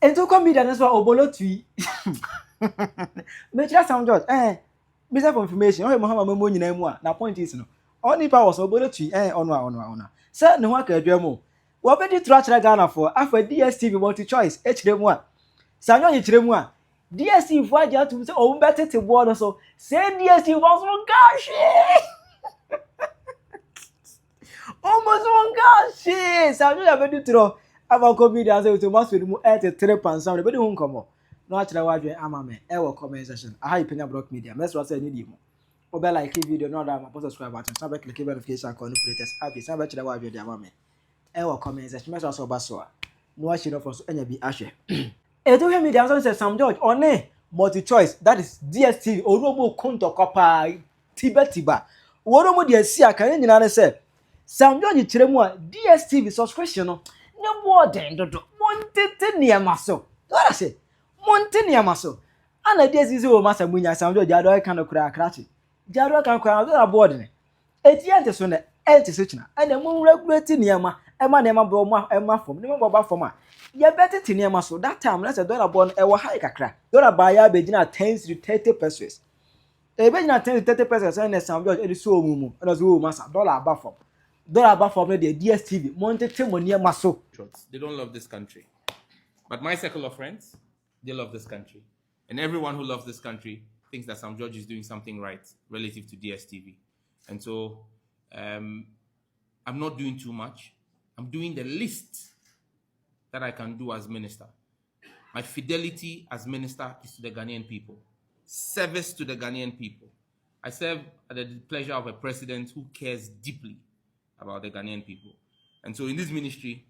And to come media that's why obolo twi. Make that sound George. Mr. Confirmation. Oh, Muhammad Memo nyina mu a. Na point is no. All nipa was obolo twi ono. Say no wa ka adwamo. We obedi tro akere Ghana for afa DSTV multi choice ekire mu a. Sanyo ekire mu a. DSTV for aja to say o betete bo no so. Say DSTV was so gosh. Almost one gosh. Sanyo ya bedi tro. Aba comedian say to mas mu 83 pounds sound bedi hu nkomo. No akere wa adwen amame e wo comment section. Aha Penyah block media. Let's say ni di mo. Obe like video no da ma subscribe button. So be click notification icon no latest update. So be kire wa adwen di amame. E wo comment section. Let's also baso a. No ashi no for so enya bi ahwe. E to hear me the say Sam George one multi choice that is DSTV oromo konto kopa tiba. Oromo de asi aka nyina ne say Sam George kire mu a DSTV subscription no ne more than dodo. Montete niam so. What I say? Monte niam so. Ana DSTV o masa munya Sam George ado kan kura akrachi. Jaro kan kura do aboard ne. Eti ante so ne enti so china. Ana mu regulate niam ema niam bro mu ema form. Niam baba form a. Ya better tiniama so that time let's say dollar bond e wa high kakra. Dollar buy ya be gina 10 to 30 pesos. E be gina 10 to 30 pesos and Sam George e so mumu. E so masa dollar above form. Dollar above form the DSTV. Monte timonia maso. They don't love this country. But my circle of friends, they love this country. And everyone who loves this country thinks that Sam George is doing something right relative to DSTV. And so I'm not doing too much. I'm doing the least that I can do as minister. My fidelity as minister is to the Ghanaian people. Service to the Ghanaian people. I serve at the pleasure of a president who cares deeply about the Ghanaian people. And so in this ministry,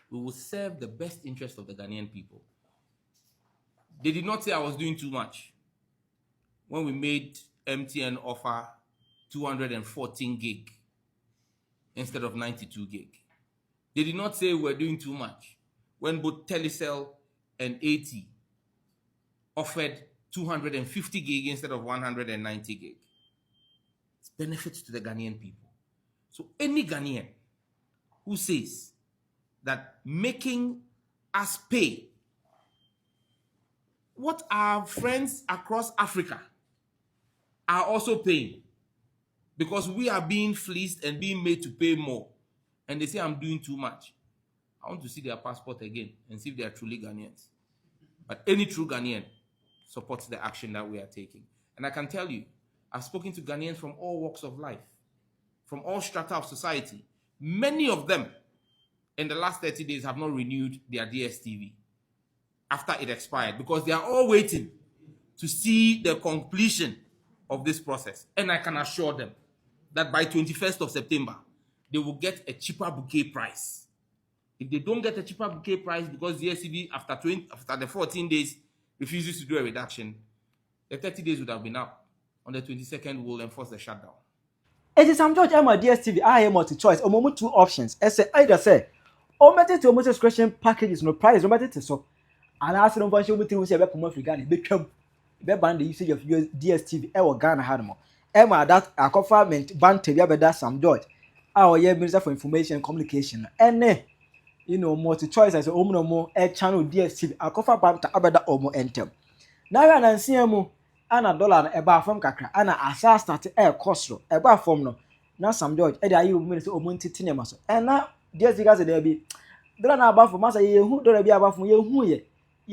we will serve the best interest of the Ghanaian people. They did not say I was doing too much when we made MTN offer 214 gig instead of 92 gig. They did not say we were doing too much when both Telecel and AT offered 250 gig instead of 190 gig. It's benefits to the Ghanaian people. So any Ghanaian who says that making us pay what our friends across Africa are also paying because we are being fleeced and being made to pay more, and they say I'm doing too much, I want to see their passport again and see if they are truly Ghanaians. But any true Ghanaian supports the action that we are taking. And I can tell you, I've spoken to Ghanaians from all walks of life, from all strata of society. Many of them in the last 30 days have not renewed their DSTV after it expired because they are all waiting to see the completion of this process. And I can assure them that by 21st of September, they will get a cheaper bouquet price. If they don't get a cheaper bouquet price because the DSTV after the 14 days refuses to do a reduction, the 30 days would have been up. On the 22nd, we'll enforce the shutdown. It is Sam George Emma DSTV. I am multi-choice. Omomu 2 options. I say either say, omote to omote subscription packages no price. Omote to so. And I ask them for omote to say be promote free Ghana. Be come. Be ban the usage of DSTV. E wo Ghana hadmo. Emma that a government ban tell you about Sam George. Our year Minister for Information and Communication. And multi-choice as a omo mo channel DSTV. A cover ban to abada omo entem. Now I see mu. Ana dollar eba from kakra ana asa start cost eba from no na Sam George e dey ayi me say omuntiti ne maso e na dey ziga say dey bi dollar na aba from masa ye hu dollar bi aba from ye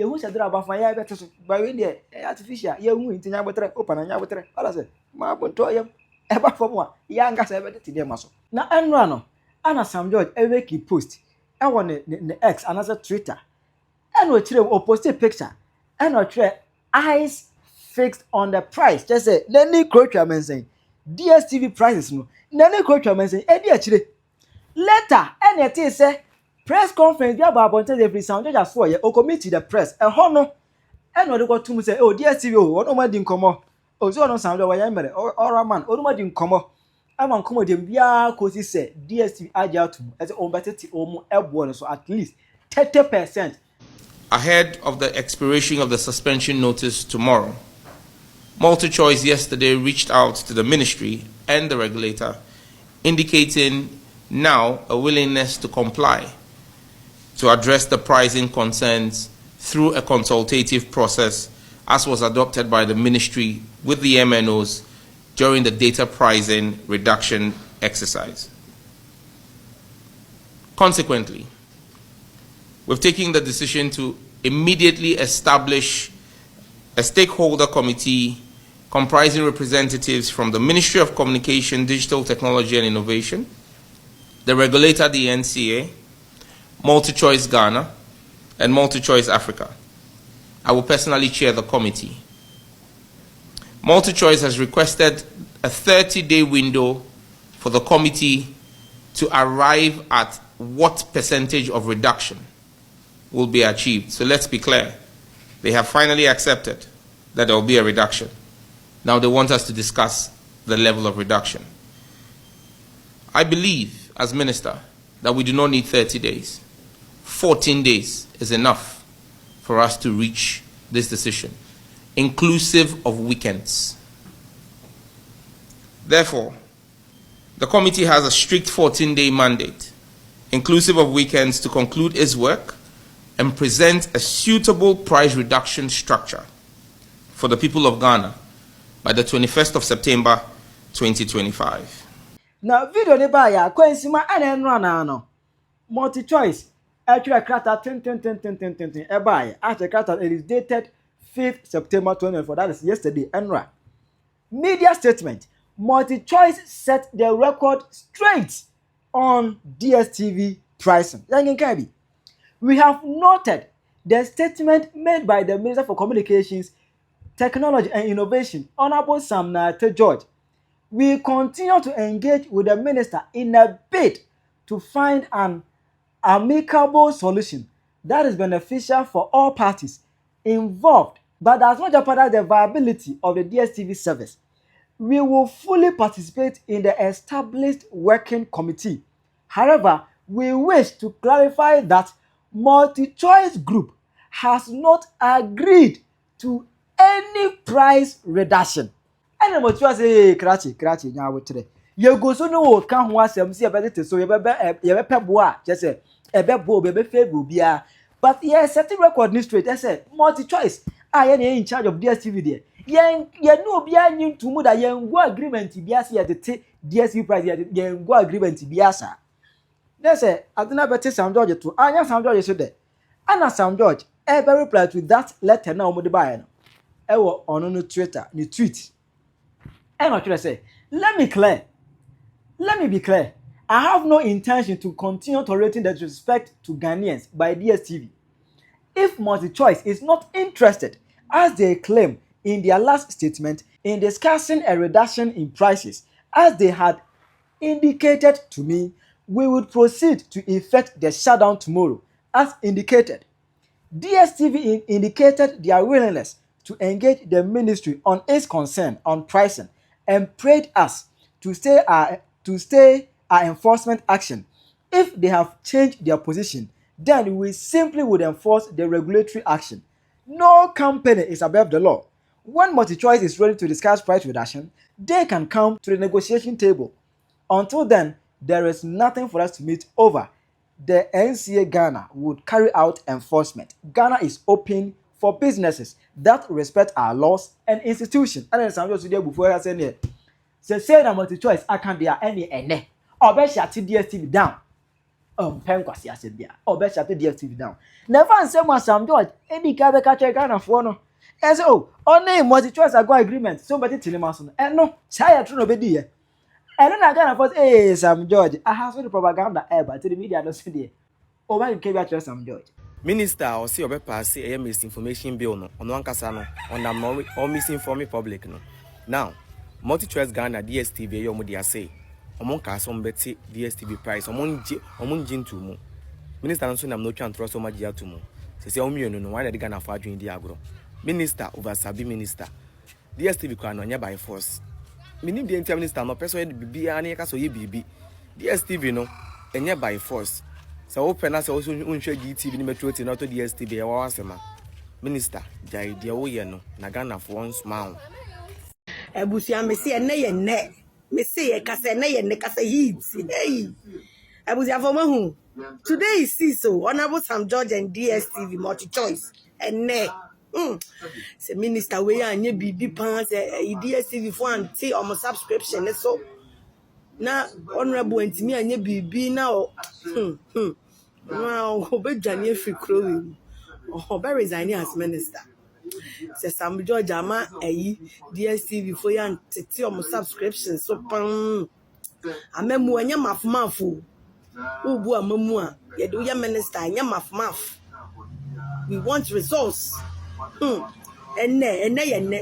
hu say dollar aba from ya beto so ba we dey artificial ye hu ntinya botre open anya botre ala say ma bonto yam eba from wa ya nga say beto dey maso na enra no ana Sam George e we ki post e won ne X another Twitter and we kire o post a picture and we kire eyes fixed on the price. Just say, Nani Crocha mention DSTV prices no. Nani Crocha mention Eddie actually. Later, and say press conference. Be about bonte every sound just for you. Or committee the press. A hono. And what got to say? Oh DSTV. Oh, what no man didn't come on. Oh, so no sound away. Or a man. Oh, no man didn't come on. I'm on come with them. Yeah, cause he said DSTV agile to as a better omo elbow so at least 30%. Ahead of the expiration of the suspension notice tomorrow, MultiChoice yesterday reached out to the ministry and the regulator, indicating now a willingness to comply to address the pricing concerns through a consultative process as was adopted by the ministry with the MNOs during the data pricing reduction exercise. Consequently, we've taken the decision to immediately establish a stakeholder committee comprising representatives from the Ministry of Communication, Digital Technology and Innovation, the regulator, the NCA, MultiChoice Ghana, and MultiChoice Africa. I will personally chair the committee. MultiChoice has requested a 30-day window for the committee to arrive at what percentage of reduction will be achieved. So let's be clear. They have finally accepted that there will be a reduction. Now they want us to discuss the level of reduction. I believe, as minister, that we do not need 30 days. 14 days is enough for us to reach this decision, inclusive of weekends. Therefore, the committee has a strict 14-day mandate, inclusive of weekends, to conclude its work and present a suitable price reduction structure for the people of Ghana by the 21st of September 2025. Now, video ne ba ya kwensima ana enro na no. MultiChoice actually krata 10 e ba ya. Actually krata, it is dated 5th September 2024. That is yesterday. Enra. Media statement. MultiChoice set the record straight on DsTv pricing. We have noted the statement made by the Minister for Communications, Technology and Innovation, Honorable Sam Nate George. We continue to engage with the minister in a bid to find an amicable solution that is beneficial for all parties involved, but does not jeopardize the viability of the DsTv service. We will fully participate in the established working committee. However, we wish to clarify that MultiChoice Group has not agreed to any price reduction. And MultiChoice say, Krachi, now with today. You go so no can one sem see about it, so you be boa, just say, a bo, baby, favor, but yes, setting record this straight. I said, MultiChoice, I am in charge of DsTv there. Yen no bia nyim to mu da yen go agreement bia se ye de DsTv price yen go agreement bia sa. They say adena beti Sam George to anya Sam George so de. Ana Sam George e be reply to that letter na omo de buy no. E wo ono no Twitter, ni tweet. E no tell say, let me be clear. I have no intention to continue tolerating the disrespect to Ghanaians by DsTv. If MultiChoice is not interested, as they claim in their last statement, in discussing a reduction in prices, as they had indicated to me, we would proceed to effect the shutdown tomorrow, as indicated. DsTv indicated their willingness to engage the ministry on its concern on pricing and prayed us to stay our enforcement action. If they have changed their position, then we simply would enforce the regulatory action. No company is above the law. When MultiChoice is ready to discuss price reduction, they can come to the negotiation table. Until then, there is nothing for us to meet over. The NCA Ghana would carry out enforcement. Ghana is open for businesses that respect our laws and institutions. And then some just today before I say that MultiChoice I can't be any or be shut DsTv down. Penkwasi said there. Or be shut DsTv down. Never say one Sam George any kabe catch Ghana for no. And so, only MultiChoice I go agreement. Somebody tell him also. And no, say true no be there. And then I got first, hey, Sam George, I have the propaganda ever to the media don't see there. Oh, why you came back to Sam George? Minister or see obe pass a misinformation bill no on one kasano on the more or misinforming public no. Now, MultiChoice Ghana DsTv yo mo dia say. Omon ka so mbeti DsTv price omon jin to mu. Minister nso nam no twa ntro so magia to mu. Se omienu no why the Ghana for adwin di agro. Minister over sabi minister. DsTv kwa no nya by force. Minim the minister no person bibia na yeka so ye bibi. DsTv no enye by force. So open as also unhwe GTV ni metro ti na to DsTv e wa wasema. Minister jai dia wo ye no na Ghana for once man. Ebusia me se ene ye me se ye kase ene ye ne kase hit. Hey. Ebusia for mahu. Today is CISO, Honorable Sam George and DsTv multi-choice. And say minister we are nye bibi pan say DsTv for anti on subscription so na honorable antimi anye bibi na wow obedwane free crowing oh be resign as minister say Sam George ama DsTv for anti on subscription so pan amemu anye mafmafo ubu amamu a ye do ya minister anye mafmaf we want results and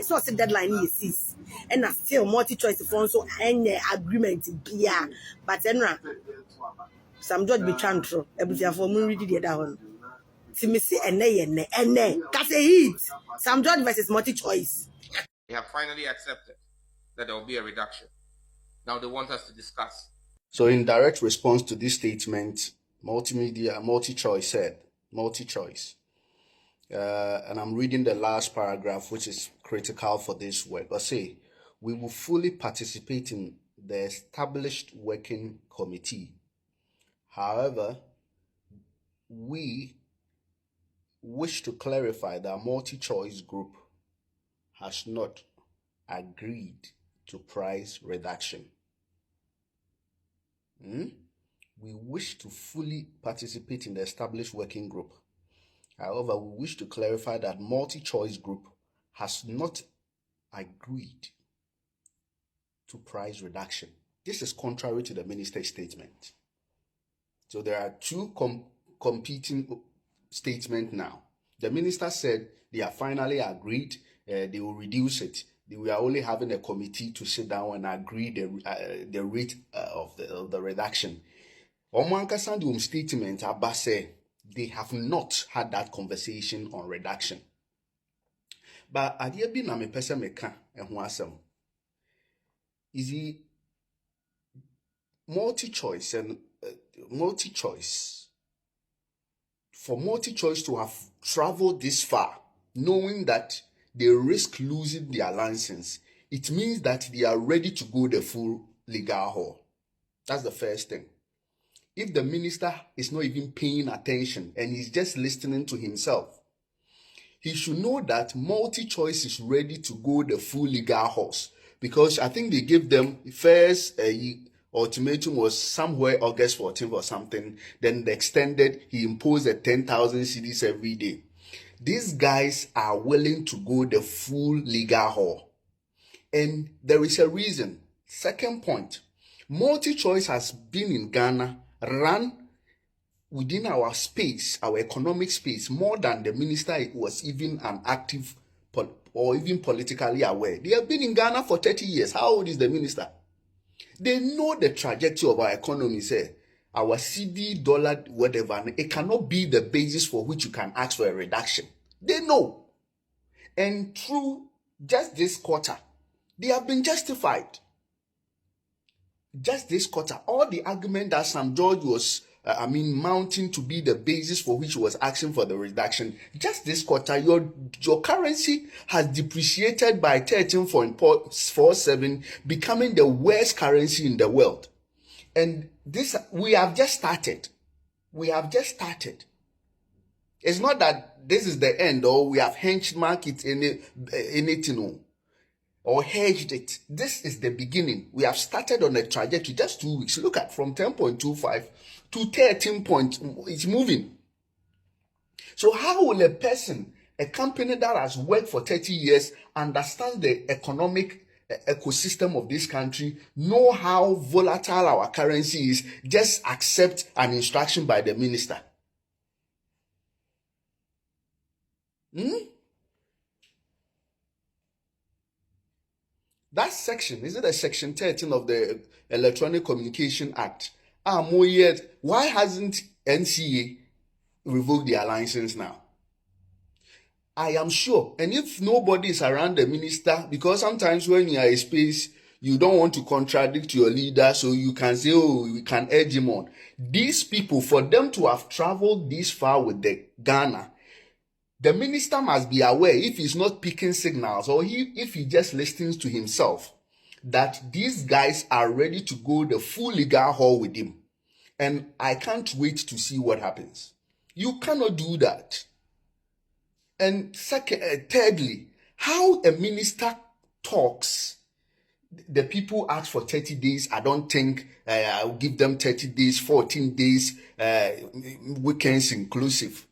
so the deadline is and still multi-choice phone so any agreement bia but enra some judge be chantro ebusia for mun read the other one see me see ene that's a hit some judge versus multi-choice. They have finally accepted that there will be a reduction. Now they want us to discuss. So in direct response to this statement, multi-choice said, multi-choice. And I'm reading the last paragraph, which is critical for this work. But say, we will fully participate in the established working committee. However, we wish to clarify that multi-choice group has not agreed to price reduction. We wish to fully participate in the established working group. However, we wish to clarify that multi-choice group has not agreed to price reduction. This is contrary to the minister's statement. So there are two competing statements now. The minister said they have finally agreed they will reduce it. We are only having a committee to sit down and agree the rate of the reduction. Omankasandum statement abase they have not had that conversation on reduction. But adia bi na me pese meka eho asem. Is it multi-choice and multi-choice? For multi-choice to have traveled this far, knowing that they risk losing their license, it means that they are ready to go the full legal haul. That's the first thing. If the minister is not even paying attention and he's just listening to himself, he should know that multi-choice is ready to go the full legal horse, because I think they gave them first ultimatum was somewhere August 14th or something. Then the extended, he imposed a 10,000 cedis every day. These guys are willing to go the full legal haul. And there is a reason. Second point, multi-choice has been in Ghana, run within our space, our economic space, more than the minister was even an active or even politically aware. They have been in Ghana for 30 years. How old is the minister? They know the trajectory of our economy, say, our CD, dollar, whatever. It cannot be the basis for which you can ask for a reduction. They know. And through just this quarter, they have been justified. Just this quarter, all the argument that Sam George was, mounting to be the basis for which he was asking for the reduction, just this quarter, your currency has depreciated by 13.47, becoming the worst currency in the world. And this, we have just started. We have just started. It's not that this is the end, or we have benchmarked it in anything, or hedged it. This is the beginning. We have started on a trajectory just 2 weeks. Look at from 10.25 to 13 point. It's moving. So how will a person, a company that has worked for 30 years, understand the economic ecosystem of this country, know how volatile our currency is, just accept an instruction by the minister? That section, is it a section 13 of the Electronic Communication Act? Why hasn't NCA revoked their license now? I am sure. And if nobody is around the minister, because sometimes when you are in space, you don't want to contradict your leader, so you can say, oh, we can urge him on. These people, for them to have traveled this far with the Ghana, the minister must be aware, if he's not picking signals, or if he just listens to himself, that these guys are ready to go the full legal haul with him. and I can't wait to see what happens. You cannot do that. And thirdly, how a minister talks, the people ask for 30 days. I don't think I'll give them 30 days, 14 days, weekends inclusive.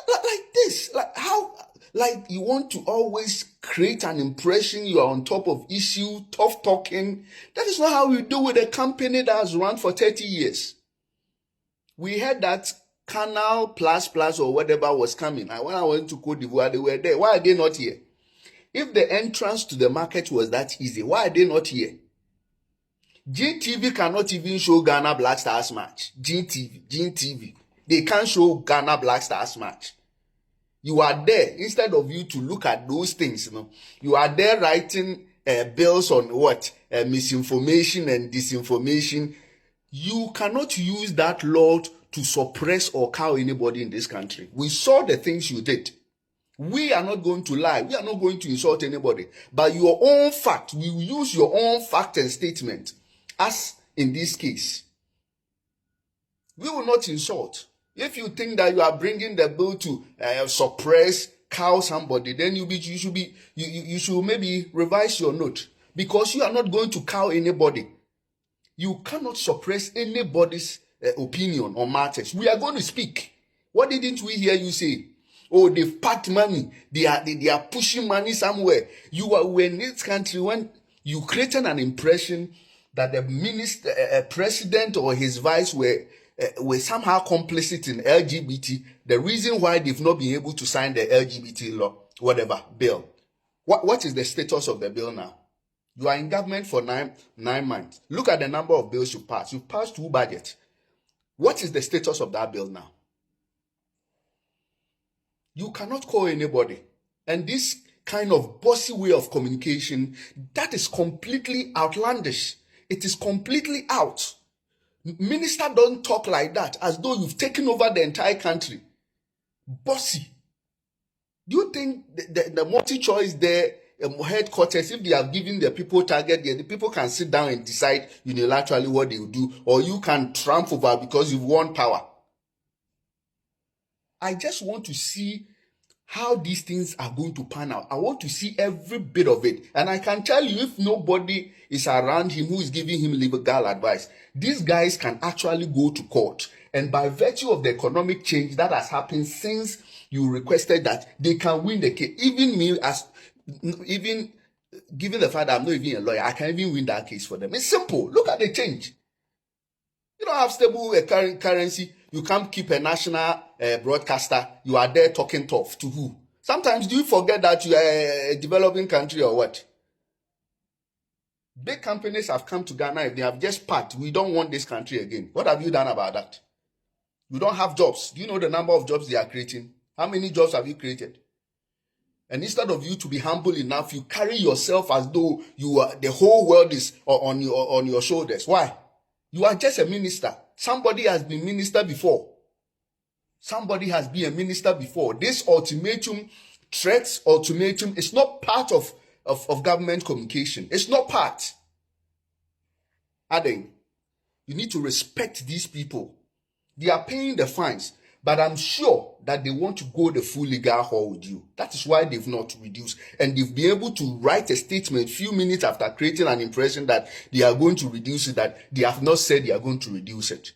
Like this, like how, like you want to always create an impression you are on top of issue, tough talking. That is not how you do with a company that has run for 30 years. We heard that Canal Plus or whatever was coming. And when I went to Cote d'Ivoire, they were there. Why are they not here? If the entrance to the market was that easy, why are they not here? DsTv cannot even show Ghana Black Stars match. DsTv. They can't show Ghana Black Stars match. You are there. Instead of you to look at those things, you are there writing bills on what? Misinformation and disinformation. You cannot use that law to suppress or cow anybody in this country. We saw the things you did. We are not going to lie. We are not going to insult anybody. But your own fact, we will use your own fact and statement, as in this case. We will not insult. If you think that you are bringing the bill to suppress, cow somebody, then you should maybe revise your note, because you are not going to cow anybody. You cannot suppress anybody's opinion on matters. We are going to speak. What didn't we hear you say? Oh, they've packed money. They are pushing money somewhere. You were in this country when you created an impression that the minister, president or his vice were somehow complicit in LGBT. The reason why they've not been able to sign the LGBT law, whatever, bill. What is the status of the bill now? You are in government for nine months. Look at the number of bills you've passed. You've passed 2 budgets. What is the status of that bill now? You cannot call anybody. And this kind of bossy way of communication, that is completely outlandish. It is completely out. Minister don't talk like that, as though you've taken over the entire country. Bossy. Do you think the multi-choice there, headquarters, if they have given the people target there, the people can sit down and decide unilaterally what they will do, or you can trump over because you've won power? I just want to see how these things are going to pan out. I want to see every bit of it. And I can tell you, if nobody is around him who is giving him legal advice, these guys can actually go to court. And by virtue of the economic change that has happened since you requested that, they can win the case. Even me, even given the fact that I'm not even a lawyer, I can even win that case for them. It's simple. Look at the change. You don't have stable currency. You can't keep a national broadcaster. You are there talking tough to who? Sometimes do you forget that you are a developing country or what? Big companies have come to Ghana. If they have just packed, we don't want this country again. What have you done about that? You don't have jobs. Do you know the number of jobs they are creating? How many jobs have you created? And instead of you to be humble enough, you carry yourself as though you are, the whole world is on your shoulders. Why? You are just a minister. Somebody has been minister before. Somebody has been a minister before. This ultimatum, threats ultimatum, is not part of government communication. It's not part. Aden, you need to respect these people. They are paying the fines, but I'm sure that they want to go the full legal haul with you. That is why they've not reduced. And they've been able to write a statement few minutes after creating an impression that they are going to reduce it, that they have not said they are going to reduce it.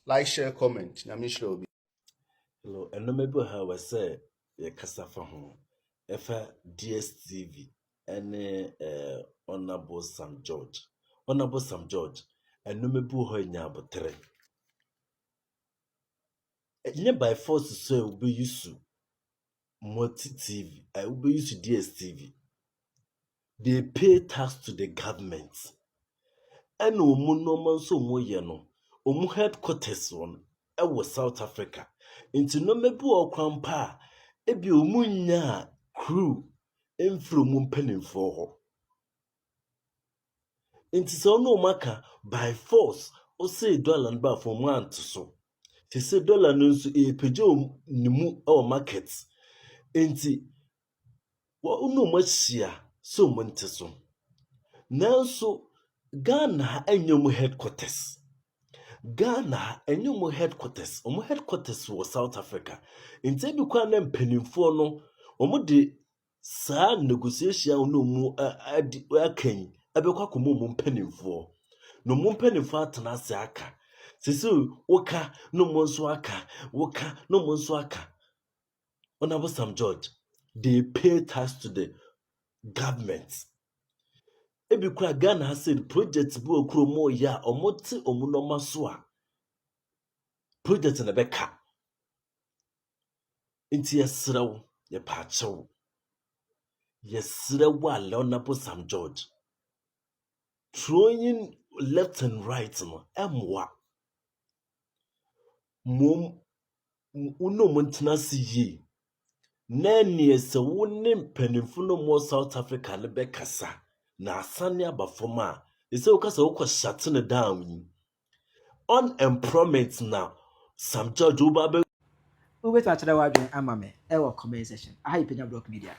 Like, share, comment. Hello, and no matter how I say, a casafa home, DsTV, and Honorable Sam George. Honorable Sam George, and no matter how I know three. By force, so will be used to multi TV. I will be used to DsTV. They pay tax to the government. And no man so more yano. Omu headquarters one, was South Africa. Into no mebu or crampa, ebi omunya crew, infro mumpenin for her. Into so no maka by force, or say dollar and bar from one to so. They say dollar nuns a pejo nimu our markets. Into what no much here, so monteso. Now so Ghana and your headquarters. Ghana enyo headquarters was South Africa. Nti bi kwa na mpanimfo no omo de saa negotiation no mu akan abekwa komo mu mpanimfo. No mu mpanimfo atena ase aka. Sisi woka no mo nso aka, woka no mo nso aka. Honorable Sam George, they pay tax to the government. Ebi kwa Ghana has said project bu okro mo ya omote omunoma so a project na beka. Inti yesrew ye pachew. Yesrew wa Honorable Sam George. Throwing left and right no emwa. Mom uno montena si yi. Nani ese wone mpanimfo no mo South Africa le bekasa. Na asane abafoma ese ukasa ukwa shutting down unemployment now Sam George ubabe Wobɛtumi akyerɛ w'adwene ama me ɛwɔ comment section aha yɛ Penyah Block Media.